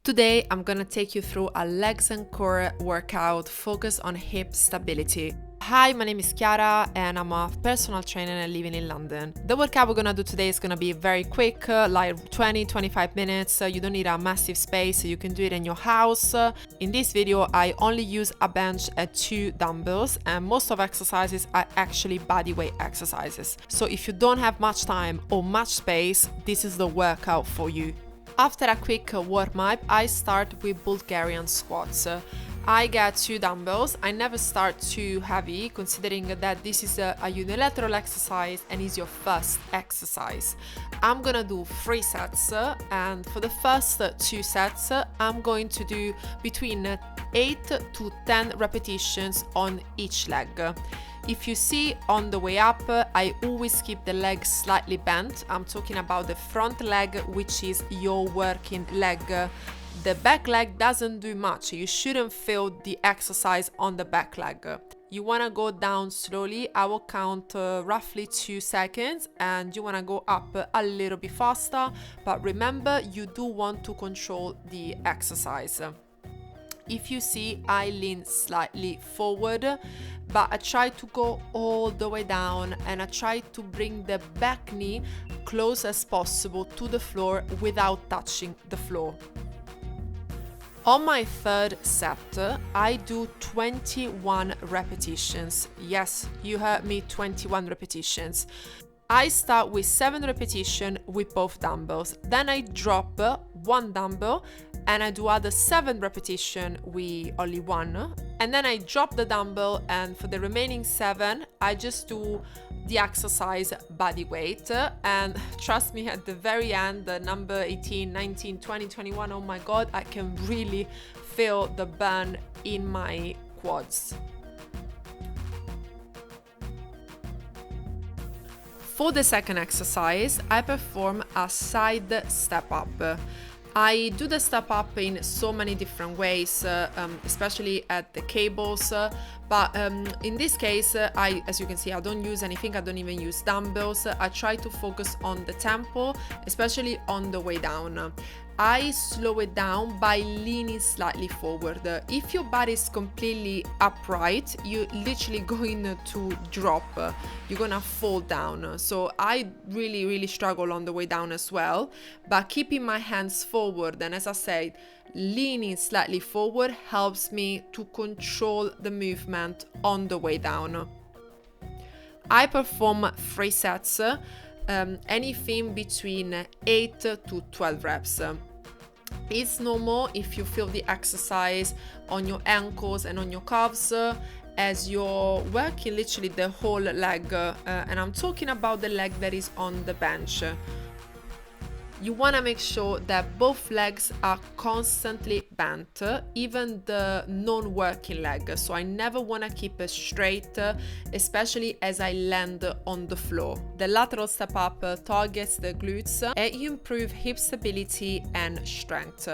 Today, I'm gonna take you through a legs and core workout focused on hip stability. Hi, my name is Chiara and I'm a personal trainer and living in London. The workout we're gonna do today is gonna be very quick, like 20-25 minutes. You don't need a massive space, so you can do it in your house. In this video, I only use a bench and 2 dumbbells, and most of exercises are actually bodyweight exercises. So if you don't have much time or much space, this is the workout for you. After a quick warm-up, I start with Bulgarian squats. I get 2 dumbbells. I never start too heavy, considering that this is a unilateral exercise and is your first exercise. I'm gonna do 3 sets, and for the first 2 sets, I'm going to do between 8 to 10 repetitions on each leg. If you see on the way up, I always keep the leg slightly bent. I'm talking about the front leg, which is your working leg. The back leg doesn't do much. You shouldn't feel the exercise on the back leg. You want to go down slowly. I will count roughly 2 seconds, and you want to go up a little bit faster. But remember, you do want to control the exercise. If you see, I lean slightly forward, but I try to go all the way down, and I try to bring the back knee close as possible to the floor without touching the floor. On my third set, I do 21 repetitions. Yes, you heard me, 21 repetitions. I start with 7 repetitions with both dumbbells. Then I drop 1 dumbbell and I do other 7 repetitions with only 1. And then I drop the dumbbell, and for the remaining 7, I just do the exercise body weight. And trust me, at the very end, the number 18, 19, 20, 21, oh my God, I can really feel the burn in my quads. For the second exercise, I perform a side step up. I do the step up in so many different ways, especially at the cables, but in this case, as you can see, I don't use anything. I don't even use dumbbells. I try to focus on the tempo, especially on the way down. I slow it down by leaning slightly forward. If your body is completely upright, you're literally going to drop. You're gonna fall down. So I really struggle on the way down as well. But keeping my hands forward, and as I said, leaning slightly forward helps me to control the movement on the way down. I perform 3 sets. Anything between 8 to 12 reps. It's normal if you feel the exercise on your ankles and on your calves, as you're working literally the whole leg, and I'm talking about the leg that is on the bench. You want to make sure that both legs are constantly bent, even the non-working leg. So I never want to keep it straight, especially as I land on the floor. The lateral step up targets the glutes and you improve hip stability and strength.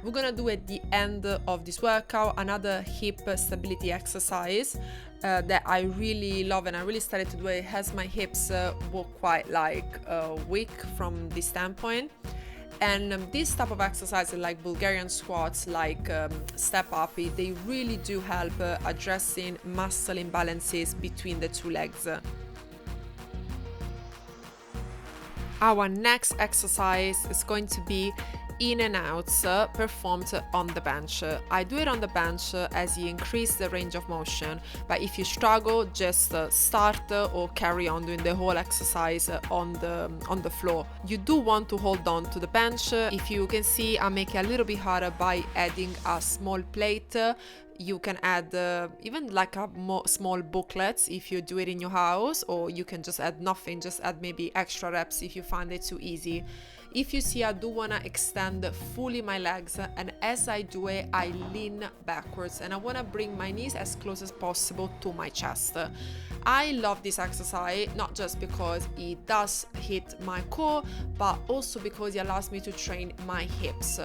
We're going to do at the end of this workout another hip stability exercise that I really love, and I really started to do it as my hips were quite weak from this standpoint. And this type of exercises like Bulgarian squats, like step up, they really do help addressing muscle imbalances between the 2 legs. Our next exercise is going to be in and outs performed on the bench. I do it on the bench as you increase the range of motion, but if you struggle, just start or carry on doing the whole exercise on the floor. You do want to hold on to the bench. If you can see, I make it a little bit harder by adding a small plate. You can add even like a small booklets if you do it in your house, or you can just add nothing, just add maybe extra reps if you find it too easy. If you see, I do want to extend fully my legs, and as I do it, I lean backwards and I want to bring my knees as close as possible to my chest. I love this exercise, not just because it does hit my core, but also because it allows me to train my hips.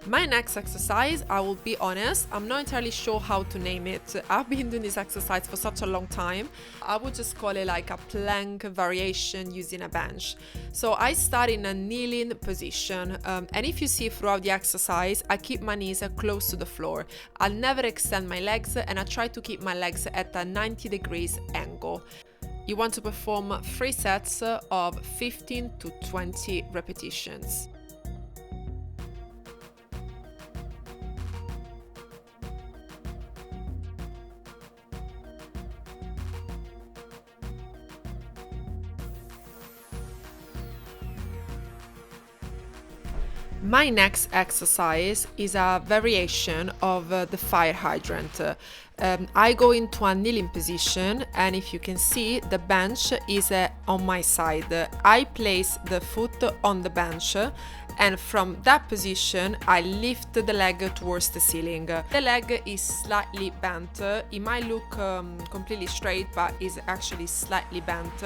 My next exercise, I will be honest, I'm not entirely sure how to name it. I've been doing this exercise for such a long time. I would just call it like a plank variation using a bench. So I start in a kneeling position, and if you see throughout the exercise, I keep my knees close to the floor. I'll never extend my legs, and I try to keep my legs at a 90 degrees angle. You want to perform 3 sets of 15 to 20 repetitions. My next exercise is a variation of the fire hydrant. I go into a kneeling position, and if you can see, the bench is on my side. I place the foot on the bench, and from that position I lift the leg towards the ceiling. The leg is slightly bent. It might look completely straight, but is actually slightly bent.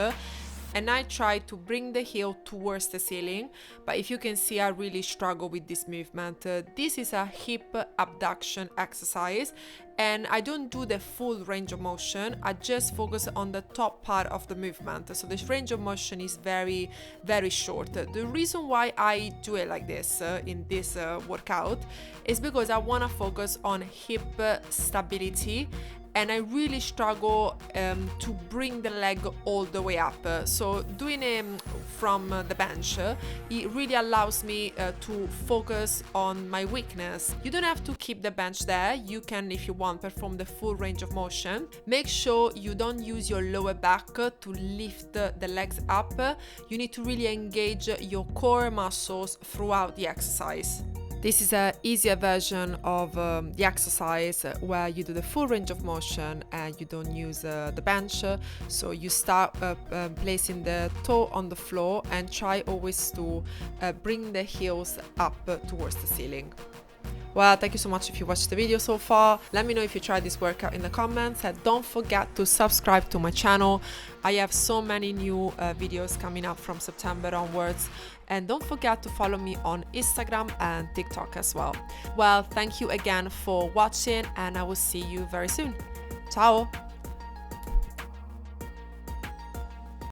And I try to bring the heel towards the ceiling, but if you can see, I really struggle with this movement. This is a hip abduction exercise, and I don't do the full range of motion. I just focus on the top part of the movement, so the range of motion is very, very short. The reason why I do it like this in this workout is because I want to focus on hip stability, and I really struggle to bring the leg all the way up. So doing it from the bench, it really allows me to focus on my weakness. You don't have to keep the bench there. You can, if you want, perform the full range of motion. Make sure you don't use your lower back to lift the legs up. You need to really engage your core muscles throughout the exercise. This is an easier version of the exercise where you do the full range of motion and you don't use the bench. So you start placing the toe on the floor and try always to bring the heels up towards the ceiling. Well, thank you so much if you watched the video so far. Let me know if you tried this workout in the comments, and don't forget to subscribe to my channel. I have so many new videos coming up from September onwards, and don't forget to follow me on Instagram and TikTok as well. Well, thank you again for watching, and I will see you very soon. Ciao!